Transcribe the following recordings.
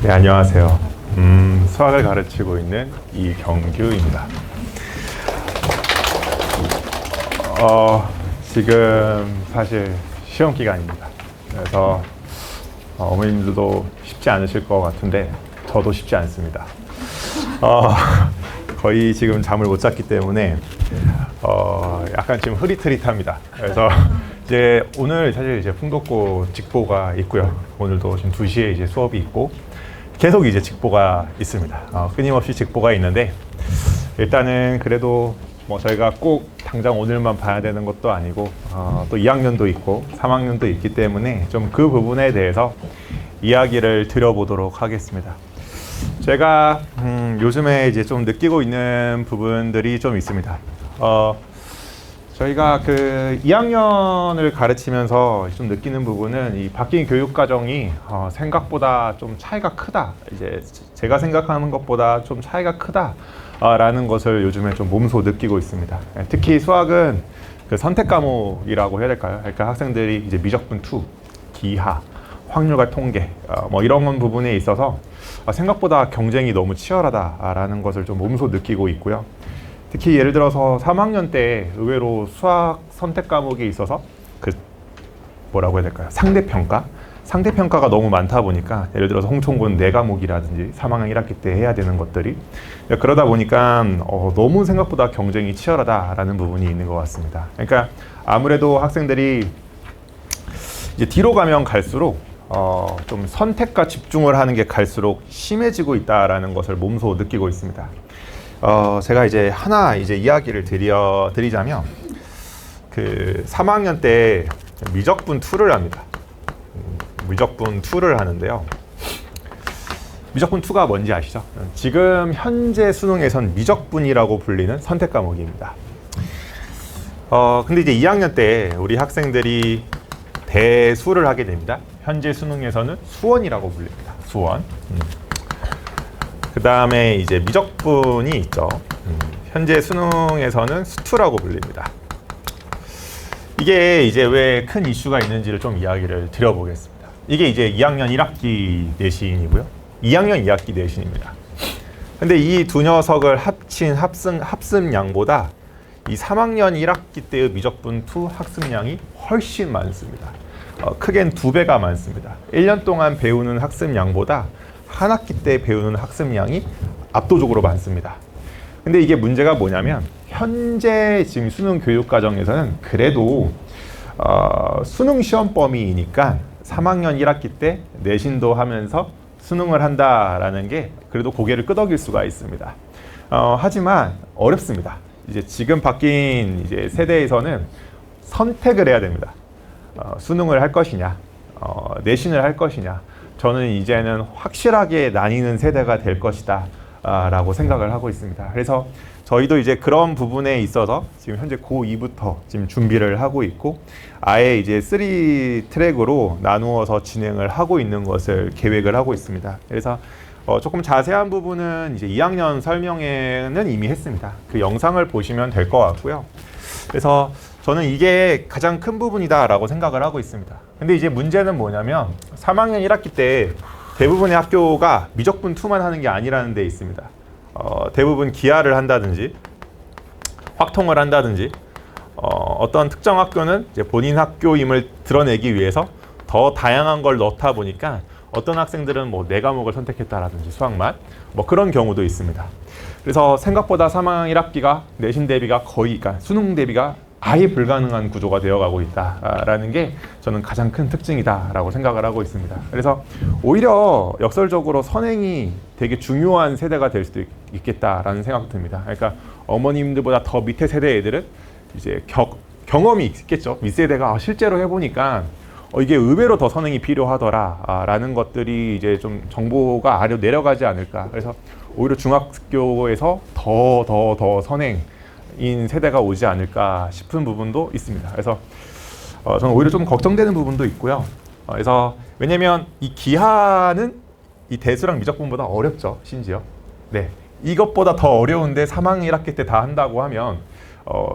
네, 안녕하세요. 수학을 가르치고 있는 이경규입니다. 지금 사실 시험 기간입니다. 그래서 어머님들도 쉽지 않으실 것 같은데 저도 쉽지 않습니다. 거의 지금 잠을 못 잤기 때문에 약간 지금 흐릿흐릿합니다. 그래서 이제 오늘 사실 이제 풍덕고 직보가 있고요. 오늘도 지금 2시에 이제 수업이 있고 계속 이제 직보가 있습니다. 끊임없이 직보가 있는데 일단은 그래도 뭐 저희가 꼭 당장 오늘만 봐야 되는 것도 아니고 또 2학년도 있고 3학년도 있기 때문에 좀 그 부분에 대해서 이야기를 드려보도록 하겠습니다. 제가 요즘에 이제 좀 느끼고 있는 부분들이 좀 있습니다. 저희가 그 2학년을 가르치면서 좀 느끼는 부분은 이 바뀐 교육 과정이 생각보다 좀 차이가 크다. 이제 제가 생각하는 것보다 좀 차이가 크다라는 것을 요즘에 좀 몸소 느끼고 있습니다. 특히 수학은 그 선택 과목이라고 해야 될까요? 그러니까 학생들이 이제 미적분 2, 기하, 확률과 통계 뭐 이런 부분에 있어서 생각보다 경쟁이 너무 치열하다라는 것을 좀 몸소 느끼고 있고요. 특히 예를 들어서 3학년 때 의외로 수학 선택 과목에 있어서 그 뭐라고 해야 될까요? 상대평가가 너무 많다 보니까 예를 들어서 홍총군 4과목이라든지 3학년 1학기 때 해야 되는 것들이 그러다 보니까 너무 생각보다 경쟁이 치열하다라는 부분이 있는 것 같습니다. 그러니까 아무래도 학생들이 이제 뒤로 가면 갈수록 좀 선택과 집중을 하는 게 갈수록 심해지고 있다라는 것을 몸소 느끼고 있습니다. 제가 이제 하나 이제 이야기를 드리자면 그 3학년 때 미적분 2를 합니다. 미적분 2를 하는데요. 미적분 2가 뭔지 아시죠? 지금 현재 수능에선 미적분이라고 불리는 선택 과목입니다. 근데 이제 2학년 때 우리 학생들이 대수를 하게 됩니다. 현재 수능에서는 수원이라고 불립니다. 수원. 그 다음에 이제 미적분이 있죠. 현재 수능에서는 수투라고 불립니다. 이게 이제 왜 큰 이슈가 있는지를 좀 이야기를 드려보겠습니다. 이게 이제 2학년 1학기 내신이고요. 2학년 2학기 내신입니다. 근데 이 두 녀석을 합친 합습량보다 이 3학년 1학기 때의 미적분 2 학습량이 훨씬 많습니다. 크게는 2배가 많습니다. 1년 동안 배우는 학습량보다 한 학기 때 배우는 학습량이 압도적으로 많습니다. 근데 이게 문제가 뭐냐면 현재 지금 수능 교육 과정에서는 그래도 수능 시험 범위이니까 3학년 1학기 때 내신도 하면서 수능을 한다라는 게 그래도 고개를 끄덕일 수가 있습니다. 하지만 어렵습니다. 이제 지금 바뀐 이제 세대에서는 선택을 해야 됩니다. 수능을 할 것이냐, 내신을 할 것이냐. 저는 이제는 확실하게 나뉘는 세대가 될 것이다 라고 생각을 하고 있습니다. 그래서 저희도 이제 그런 부분에 있어서 지금 현재 고2부터 지금 준비를 하고 있고 아예 이제 3트랙으로 나누어서 진행을 하고 있는 것을 계획을 하고 있습니다. 그래서 조금 자세한 부분은 이제 2학년 설명회는 이미 했습니다. 그 영상을 보시면 될 것 같고요. 그래서 저는 이게 가장 큰 부분이다라고 생각을 하고 있습니다. 근데 이제 문제는 뭐냐면 3학년 1학기 때 대부분의 학교가 미적분 2만 하는 게 아니라는 데 있습니다. 대부분 기하를 한다든지 확통을 한다든지 어떤 특정 학교는 이제 본인 학교임을 드러내기 위해서 더 다양한 걸 넣다 보니까 어떤 학생들은 뭐 4과목을 선택했다라든지 수학만 뭐 그런 경우도 있습니다. 그래서 생각보다 3학년 1학기가 내신 대비가 거의 그러니까 수능 대비가 아예 불가능한 구조가 되어가고 있다라는 게 저는 가장 큰 특징이다라고 생각을 하고 있습니다. 그래서 오히려 역설적으로 선행이 되게 중요한 세대가 될 수도 있겠다라는 생각이 듭니다. 그러니까 어머님들보다 더 밑에 세대 애들은 이제 경험이 있겠죠. 윗세대가 실제로 해보니까 이게 의외로 더 선행이 필요하더라라는 것들이 이제 좀 정보가 아래로 내려가지 않을까. 그래서 오히려 중학교에서 더 선행 인 세대가 오지 않을까 싶은 부분도 있습니다. 그래서 저는 오히려 좀 걱정되는 부분도 있고요. 그래서 왜냐면 이 기하는 이 대수랑 미적분보다 어렵죠. 심지어 네 이것보다 더 어려운데 3학년 1학기 때 다 한다고 하면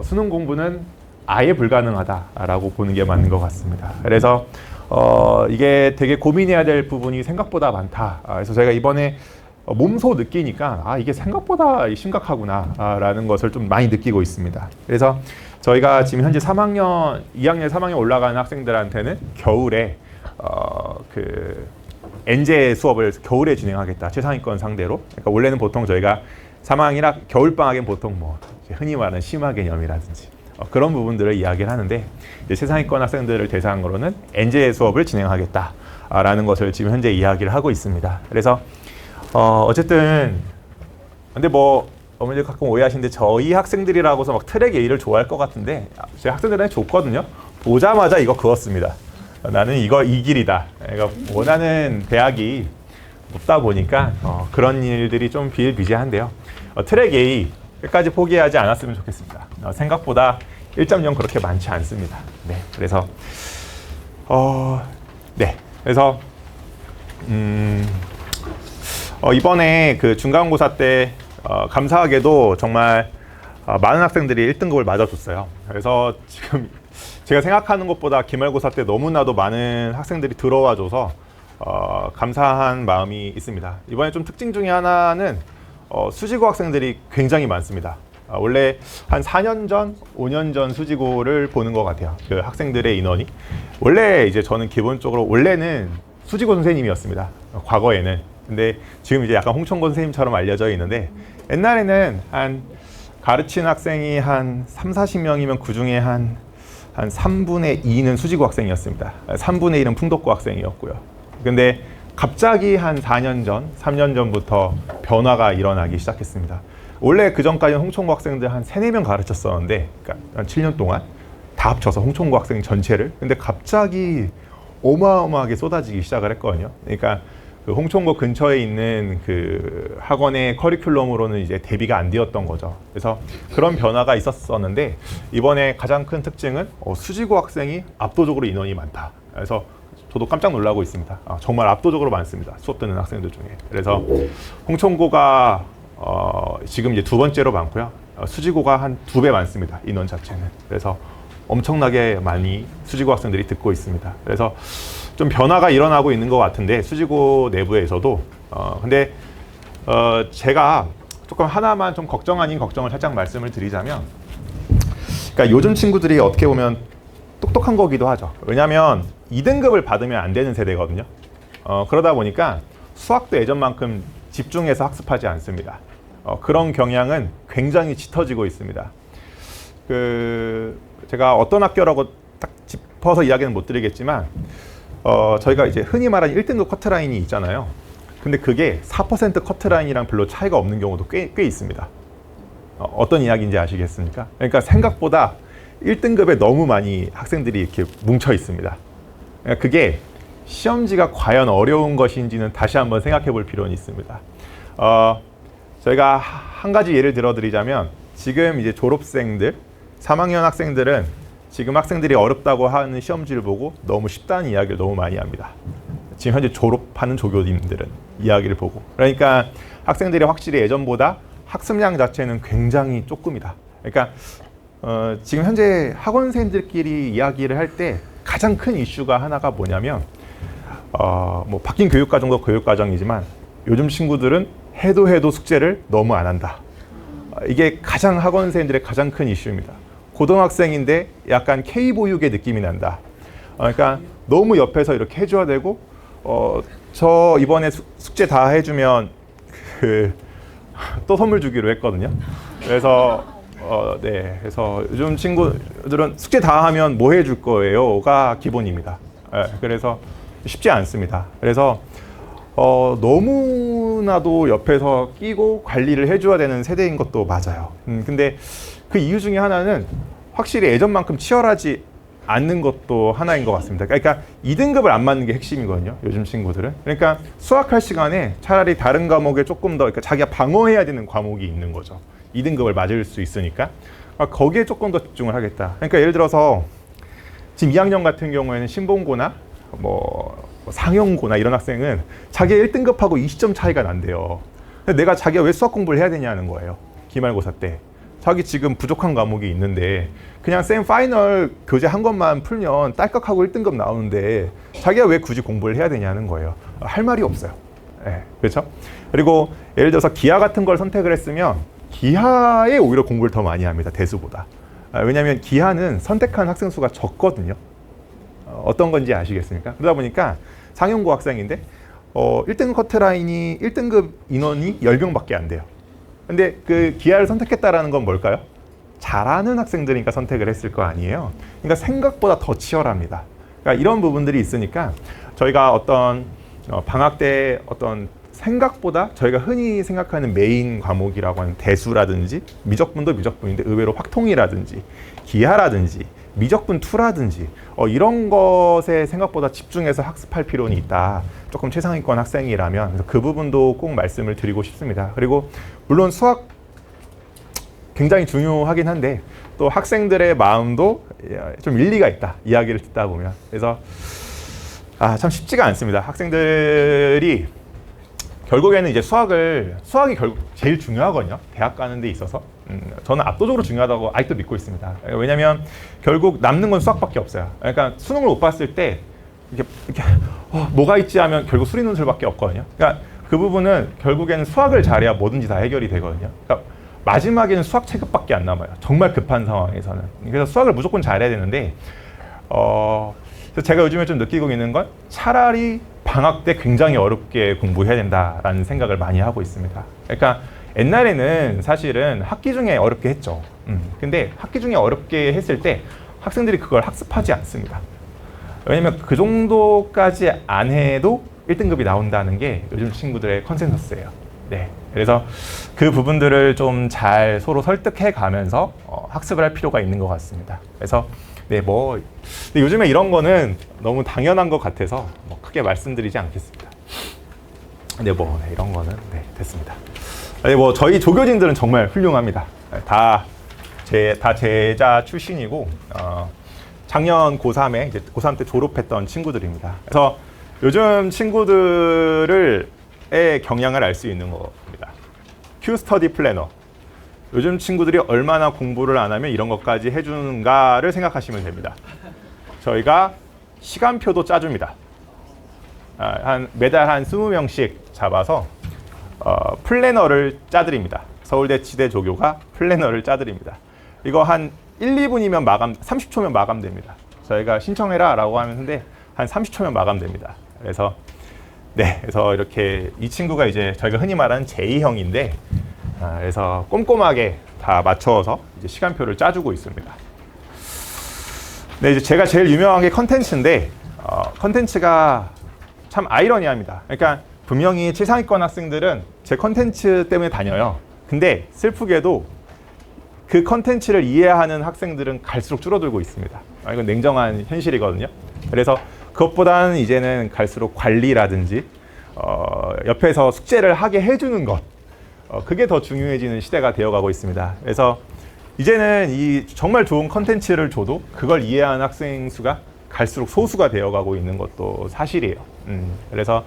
수능 공부는 아예 불가능하다라고 보는 게 맞는 것 같습니다. 그래서 이게 되게 고민해야 될 부분이 생각보다 많다. 그래서 저희가 이번에 몸소 느끼니까 이게 생각보다 심각하구나라는 것을 좀 많이 느끼고 있습니다. 그래서 저희가 지금 현재 2학년 3학년 올라가는 학생들한테는 겨울에 그 엔제 수업을 겨울에 진행하겠다. 최상위권 상대로. 그러니까 원래는 보통 저희가 3학년 겨울 방학엔 보통 뭐 흔히 말하는 심화 개념이라든지 그런 부분들을 이야기를 하는데 이제 최상위권 학생들을 대상으로는 엔제 수업을 진행하겠다라는 것을 지금 현재 이야기를 하고 있습니다. 그래서 어쨌든 근데 뭐 어머니들 가끔 오해하시는데 저희 학생들이라고서 막 트랙 A를 좋아할 것 같은데 제 학생들한테 좋거든요. 보자마자 이거 그었습니다. 나는 이 길이다. 그러니까 원하는 대학이 없다 보니까 그런 일들이 좀 비일비재한데요. 트랙 A 끝까지 포기하지 않았으면 좋겠습니다. 생각보다 1.0 그렇게 많지 않습니다. 네, 그래서 네, 그래서 이번에 그 중간고사 때 감사하게도 정말 많은 학생들이 1등급을 맞아줬어요. 그래서 지금 제가 생각하는 것보다 기말고사 때 너무나도 많은 학생들이 들어와줘서 감사한 마음이 있습니다. 이번에 좀 특징 중에 하나는 수지고 학생들이 굉장히 많습니다. 원래 한 4년 전, 5년 전 수지고를 보는 것 같아요. 그 학생들의 인원이. 원래 이제 저는 기본적으로 원래는 수지고 선생님이었습니다. 과거에는. 근데 지금 이제 약간 홍천고 선생님처럼 알려져 있는데 옛날에는 한 가르치는 학생이 한 30-40명이면 그 중에 한 3분의 2는 수지고 학생이었습니다. 3분의 1은 풍덕고 학생이었고요. 근데 갑자기 한 4년 전, 3년 전부터 변화가 일어나기 시작했습니다. 원래 그 전까지는 홍천고 학생들 한 3-4명 가르쳤었는데 그러니까 한 7년 동안 다 합쳐서 홍천고 학생 전체를. 근데 갑자기 어마어마하게 쏟아지기 시작을 했거든요. 그러니까 그 홍천고 근처에 있는 그 학원의 커리큘럼으로는 이제 대비가 안 되었던 거죠. 그래서 그런 변화가 있었었는데 이번에 가장 큰 특징은 수지고 학생이 압도적으로 인원이 많다. 그래서 저도 깜짝 놀라고 있습니다. 정말 압도적으로 많습니다. 수업 듣는 학생들 중에. 그래서 홍천고가 지금 이제 두 번째로 많고요. 수지고가 한 2배 많습니다. 인원 자체는. 그래서 엄청나게 많이 수지고 학생들이 듣고 있습니다. 그래서 좀 변화가 일어나고 있는 것 같은데 수지고 내부에서도 근데 제가 조금 하나만 좀 걱정 아닌 걱정을 살짝 말씀을 드리자면 그러니까 요즘 친구들이 어떻게 보면 똑똑한 거기도 하죠. 왜냐하면 2등급을 받으면 안 되는 세대거든요. 그러다 보니까 수학도 예전만큼 집중해서 학습하지 않습니다. 그런 경향은 굉장히 짙어지고 있습니다. 제가 어떤 학교라고 딱 짚어서 이야기는 못 드리겠지만 저희가 이제 흔히 말하는 1등급 커트라인이 있잖아요. 근데 그게 4% 커트라인이랑 별로 차이가 없는 경우도 꽤 있습니다. 어떤 이야기인지 아시겠습니까? 그러니까 생각보다 1등급에 너무 많이 학생들이 이렇게 뭉쳐 있습니다. 그러니까 그게 시험지가 과연 어려운 것인지는 다시 한번 생각해 볼 필요는 있습니다. 저희가 한 가지 예를 들어 드리자면 지금 이제 졸업생들, 3학년 학생들은 지금 학생들이 어렵다고 하는 시험지를 보고 너무 쉽다는 이야기를 너무 많이 합니다. 지금 현재 졸업하는 조교님들은 이야기를 보고. 그러니까 학생들이 확실히 예전보다 학습량 자체는 굉장히 조금이다. 그러니까 지금 현재 학원 선생님들끼리 이야기를 할 때 가장 큰 이슈가 하나가 뭐냐면 뭐 바뀐 교육과정도 교육과정이지만 요즘 친구들은 해도 숙제를 너무 안 한다. 이게 가장 학원 선생님들의 가장 큰 이슈입니다. 고등학생인데 약간 K보육의 느낌이 난다. 그러니까 너무 옆에서 이렇게 해줘야 되고 저 이번에 숙제 다 해주면 또 선물 주기로 했거든요. 그래서 네, 그래서 요즘 친구들은 숙제 다 하면 뭐 해줄 거예요?가 기본입니다. 그래서 쉽지 않습니다. 그래서 너무나도 옆에서 끼고 관리를 해줘야 되는 세대인 것도 맞아요. 근데 그 이유 중에 하나는 확실히 예전만큼 치열하지 않는 것도 하나인 것 같습니다. 그러니까 2등급을 안 맞는 게 핵심이거든요. 요즘 친구들은. 그러니까 수학할 시간에 차라리 다른 과목에 조금 더 그러니까 자기가 방어해야 되는 과목이 있는 거죠. 2등급을 맞을 수 있으니까. 거기에 조금 더 집중을 하겠다. 그러니까 예를 들어서 지금 2학년 같은 경우에는 신봉고나 뭐 상용고나 이런 학생은 자기 1등급하고 20점 차이가 난대요. 근데 내가 자기가 왜 수학 공부를 해야 되냐는 거예요. 기말고사 때. 자기 지금 부족한 과목이 있는데 그냥 쌤 파이널 교재 한 것만 풀면 딸깍하고 1등급 나오는데 자기가 왜 굳이 공부를 해야 되냐는 거예요. 할 말이 없어요. 네, 그렇죠? 그리고 예를 들어서 기하 같은 걸 선택을 했으면 기하에 오히려 공부를 더 많이 합니다. 대수보다. 왜냐하면 기하는 선택한 학생 수가 적거든요. 어떤 건지 아시겠습니까? 그러다 보니까 상용고 학생인데 1등급 커트라인이 1등급 인원이 10명밖에 안 돼요. 근데 그 기하를 선택했다라는 건 뭘까요? 잘하는 학생들이니까 선택을 했을 거 아니에요. 그러니까 생각보다 더 치열합니다. 그러니까 이런 부분들이 있으니까 저희가 어떤 방학 때 어떤 생각보다 저희가 흔히 생각하는 메인 과목이라고 하는 대수라든지 미적분도 미적분인데 의외로 확통이라든지 기하라든지 미적분 2라든지 이런 것에 생각보다 집중해서 학습할 필요는 있다. 조금 최상위권 학생이라면 그래서 그 부분도 꼭 말씀을 드리고 싶습니다. 그리고 물론 수학 굉장히 중요하긴 한데 또 학생들의 마음도 좀 일리가 있다. 이야기를 듣다 보면. 그래서 참 쉽지가 않습니다. 학생들이 결국에는 이제 수학이 결국 제일 중요하거든요. 대학 가는 데 있어서. 저는 압도적으로 중요하다고 아직도 믿고 있습니다. 왜냐면 결국 남는 건 수학밖에 없어요. 그러니까 수능을 못 봤을 때 이렇게 뭐가 있지 하면 결국 수리논술밖에 없거든요. 그러니까 그 부분은 결국에는 수학을 잘해야 뭐든지 다 해결이 되거든요. 그러니까 마지막에는 수학 체급밖에 안 남아요. 정말 급한 상황에서는. 그래서 수학을 무조건 잘해야 되는데 그래서 제가 요즘에 좀 느끼고 있는 건 차라리 방학 때 굉장히 어렵게 공부해야 된다라는 생각을 많이 하고 있습니다. 그러니까 옛날에는 사실은 학기 중에 어렵게 했죠. 근데 학기 중에 어렵게 했을 때 학생들이 그걸 학습하지 않습니다. 왜냐면 그 정도까지 안 해도 1등급이 나온다는 게 요즘 친구들의 컨센서스예요. 네. 그래서 그 부분들을 좀 잘 서로 설득해 가면서 학습을 할 필요가 있는 것 같습니다. 그래서 네, 근데 요즘에 이런 거는 너무 당연한 것 같아서 크게 말씀드리지 않겠습니다. 네, 이런 거는 됐습니다. 네, 저희 조교진들은 정말 훌륭합니다. 다 제자 출신이고 작년 고3에 이제 고3 때 졸업했던 친구들입니다. 그래서 요즘 친구들의 경향을 알 수 있는 겁니다. Q 스터디 플래너. 요즘 친구들이 얼마나 공부를 안 하면 이런 것까지 해주는가를 생각하시면 됩니다. 저희가 시간표도 짜줍니다. 매달 한 20명씩 잡아서 플래너를 짜드립니다. 서울대 치대 조교가 플래너를 짜드립니다. 이거 한 1, 2분이면 30초면 마감됩니다. 저희가 신청해라 라고 하는데 한 30초면 마감됩니다. 그래서 이렇게 이 친구가 이제 저희가 흔히 말하는 제2형인데 그래서 꼼꼼하게 다 맞춰서 이제 시간표를 짜주고 있습니다. 네, 이제 제가 제일 유명한 게 컨텐츠인데 컨텐츠가 참 아이러니합니다. 그러니까 분명히 최상위권 학생들은 제 컨텐츠 때문에 다녀요. 근데 슬프게도 그 컨텐츠를 이해하는 학생들은 갈수록 줄어들고 있습니다. 이건 냉정한 현실이거든요. 그래서 그것보다는 이제는 갈수록 관리라든지 옆에서 숙제를 하게 해주는 것 그게 더 중요해지는 시대가 되어가고 있습니다. 그래서 이제는 이 정말 좋은 컨텐츠를 줘도 그걸 이해하는 학생 수가 갈수록 소수가 되어가고 있는 것도 사실이에요. 그래서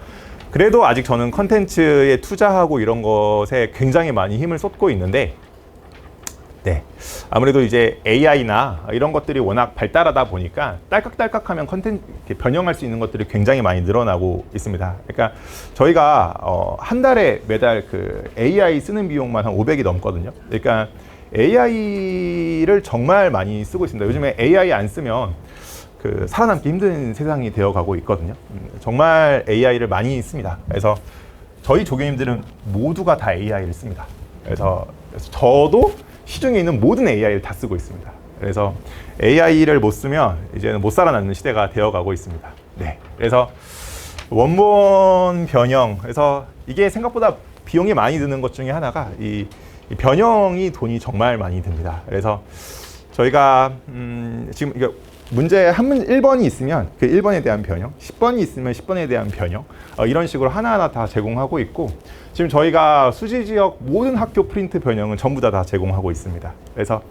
그래도 아직 저는 컨텐츠에 투자하고 이런 것에 굉장히 많이 힘을 쏟고 있는데 아무래도 이제 AI나 이런 것들이 워낙 발달하다 보니까 딸깍딸깍하면 컨텐츠 변형할 수 있는 것들이 굉장히 많이 늘어나고 있습니다. 그러니까 저희가 한 달에 매달 그 AI 쓰는 비용만 한 500이 넘거든요. 그러니까 AI를 정말 많이 쓰고 있습니다. 요즘에 AI 안 쓰면 살아남기 힘든 세상이 되어가고 있거든요. 정말 AI를 많이 씁니다. 그래서 저희 조교님들은 모두가 다 AI를 씁니다. 그래서 저도 시중에 있는 모든 AI를 다 쓰고 있습니다. 그래서 AI를 못 쓰면 이제는 못 살아남는 시대가 되어가고 있습니다. 네, 그래서 원본 변형, 그래서 이게 생각보다 비용이 많이 드는 것 중에 하나가 이 변형이 돈이 정말 많이 듭니다. 그래서 저희가 지금 이게 문제 1번이 있으면 그 1번에 대한 변형, 10번이 있으면 10번에 대한 변형 이런 식으로 하나하나 다 제공하고 있고 지금 저희가 수지 지역 모든 학교 프린트 변형은 전부 다 제공하고 있습니다. 그래서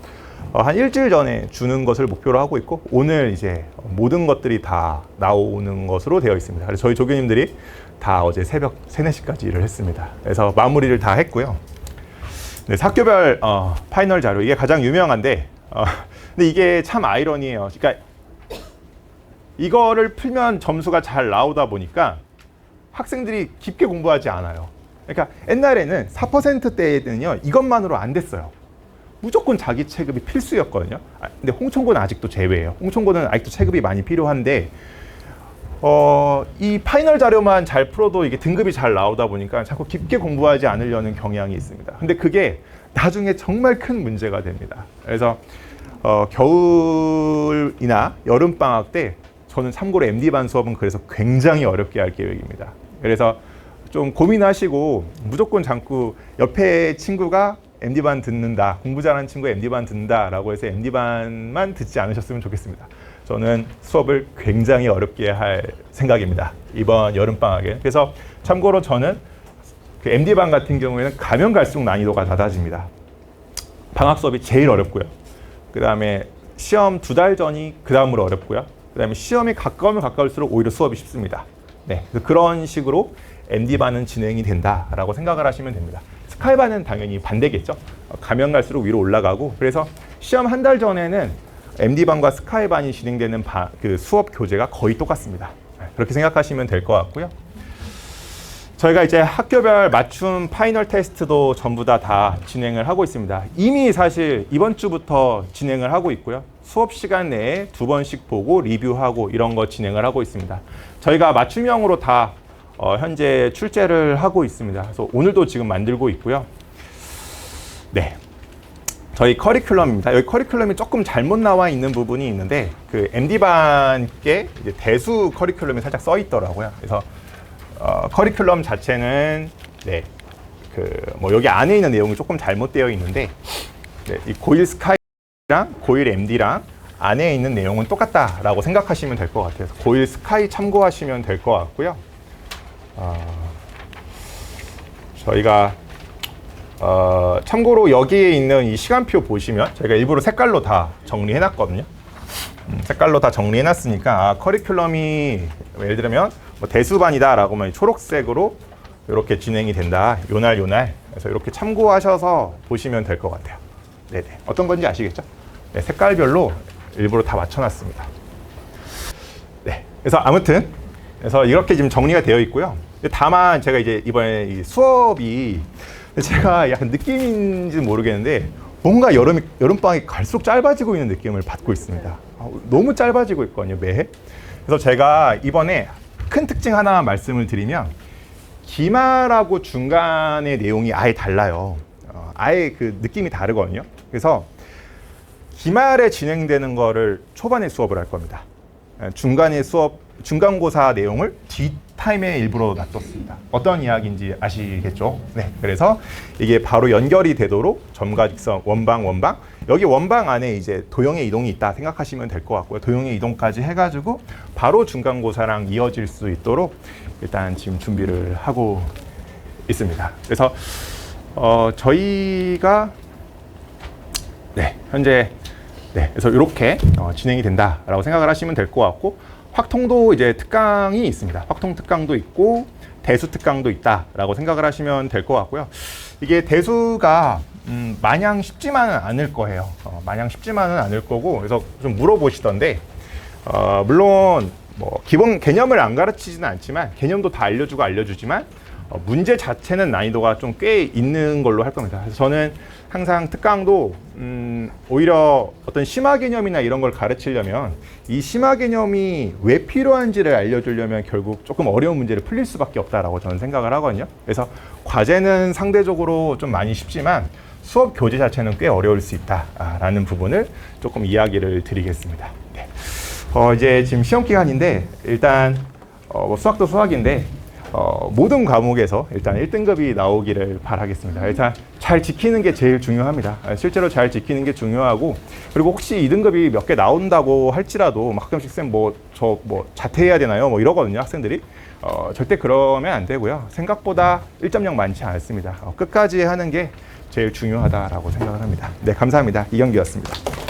한 일주일 전에 주는 것을 목표로 하고 있고 오늘 이제 모든 것들이 다 나오는 것으로 되어 있습니다. 그래서 저희 조교님들이 다 어제 새벽 3, 4시까지 일을 했습니다. 그래서 마무리를 다 했고요. 네, 학교별 파이널 자료 이게 가장 유명한데 근데 이게 참 아이러니해요. 그러니까 이거를 풀면 점수가 잘 나오다 보니까 학생들이 깊게 공부하지 않아요. 그러니까 옛날에는 4%대에는요 이것만으로 안 됐어요. 무조건 자기 체급이 필수였거든요. 근데 홍천고는 아직도 제외예요. 홍천고는 아직도 체급이 많이 필요한데 이 파이널 자료만 잘 풀어도 이게 등급이 잘 나오다 보니까 자꾸 깊게 공부하지 않으려는 경향이 있습니다. 근데 그게 나중에 정말 큰 문제가 됩니다. 그래서 겨울이나 여름 방학 때 저는 참고로 MD반 수업은 그래서 굉장히 어렵게 할 계획입니다. 그래서 좀 고민하시고 무조건 자꾸 옆에 친구가 MD반 듣는다, 공부 잘하는 친구가 MD반 듣는다 라고 해서 MD반만 듣지 않으셨으면 좋겠습니다. 저는 수업을 굉장히 어렵게 할 생각입니다. 이번 여름방학에. 그래서 참고로 저는 그 MD반 같은 경우에는 가면 갈수록 난이도가 낮아집니다. 방학 수업이 제일 어렵고요. 그 다음에 시험 2달 전이 그 다음으로 어렵고요. 그 다음에 시험이 가까우면 가까울수록 오히려 수업이 쉽습니다. 네, 그런 식으로 MD반은 진행이 된다라고 생각을 하시면 됩니다. 스카이반은 당연히 반대겠죠. 가면 갈수록 위로 올라가고 그래서 시험 한 달 전에는 MD반과 스카이반이 진행되는 그 수업 교재가 거의 똑같습니다. 그렇게 생각하시면 될 것 같고요. 저희가 이제 학교별 맞춤 파이널 테스트도 전부 다 진행을 하고 있습니다. 이미 사실 이번 주부터 진행을 하고 있고요. 수업 시간 내에 2번씩 보고 리뷰하고 이런 거 진행을 하고 있습니다. 저희가 맞춤형으로 다 현재 출제를 하고 있습니다. 그래서 오늘도 지금 만들고 있고요. 네, 저희 커리큘럼입니다. 여기 커리큘럼이 조금 잘못 나와 있는 부분이 있는데 그 MD반께 이제 대수 커리큘럼이 살짝 써 있더라고요. 그래서 커리큘럼 자체는 네, 뭐 여기 안에 있는 내용이 조금 잘못되어 있는데 네, 이 고1 스카이랑 고1 MD랑 안에 있는 내용은 똑같다라고 생각하시면 될 것 같아요. 고1 스카이 참고하시면 될 것 같고요. 저희가 참고로 여기에 있는 이 시간표 보시면 저희가 일부러 색깔로 다 정리해 놨거든요. 색깔로 다 정리해 놨으니까 커리큘럼이 예를 들면 뭐 대수반이다 라고 하면 초록색으로 이렇게 진행이 된다. 요날 그래서 이렇게 참고하셔서 보시면 될 것 같아요. 네네. 어떤 건지 아시겠죠? 네, 색깔별로 일부러 다 맞춰놨습니다. 네. 그래서 아무튼 그래서 이렇게 지금 정리가 되어 있고요. 다만 제가 이제 이번에 이 수업이 제가 약간 느낌인지 모르겠는데 뭔가 여름방학이 갈수록 짧아지고 있는 느낌을 받고 있습니다. 너무 짧아지고 있거든요, 매해. 그래서 제가 이번에 큰 특징 하나 말씀을 드리면 기말하고 중간의 내용이 아예 달라요. 아예 그 느낌이 다르거든요. 그래서 기말에 진행되는 거를 초반에 수업을 할 겁니다. 중간에 중간고사 내용을 뒷타임에 일부러 놔뒀습니다. 어떤 이야기인지 아시겠죠? 네, 그래서 이게 바로 연결이 되도록 점과 직선, 원방 여기 원방 안에 이제 도형의 이동이 있다 생각하시면 될 것 같고요. 도형의 이동까지 해가지고 바로 중간고사랑 이어질 수 있도록 일단 지금 준비를 하고 있습니다. 그래서 저희가 네, 현재 네, 그래서 이렇게 진행이 된다라고 생각을 하시면 될 것 같고 확통도 이제 특강이 있습니다. 확통 특강도 있고 대수 특강도 있다라고 생각을 하시면 될 것 같고요. 이게 대수가 마냥 쉽지만은 않을 거예요. 마냥 쉽지만은 않을 거고 그래서 좀 물어보시던데 물론 뭐 기본 개념을 안 가르치지는 않지만 개념도 다 알려주지만 문제 자체는 난이도가 좀 꽤 있는 걸로 할 겁니다. 그래서 저는 항상 특강도 오히려 어떤 심화 개념이나 이런 걸 가르치려면 이 심화 개념이 왜 필요한지를 알려주려면 결국 조금 어려운 문제를 풀릴 수밖에 없다라고 저는 생각을 하거든요. 그래서 과제는 상대적으로 좀 많이 쉽지만 수업 교재 자체는 꽤 어려울 수 있다라는 부분을 조금 이야기를 드리겠습니다. 네. 이제 지금 시험 기간인데 일단 뭐 수학도 수학인데 모든 과목에서 일단 1등급이 나오기를 바라겠습니다. 일단 잘 지키는 게 제일 중요합니다. 실제로 잘 지키는 게 중요하고 그리고 혹시 2등급이 몇 개 나온다고 할지라도 가끔씩 쌤 저 자퇴해야 되나요? 뭐 이러거든요, 학생들이. 절대 그러면 안 되고요. 생각보다 1.0 많지 않습니다. 끝까지 하는 게 제일 중요하다라고 생각을 합니다. 네, 감사합니다. 이경규였습니다.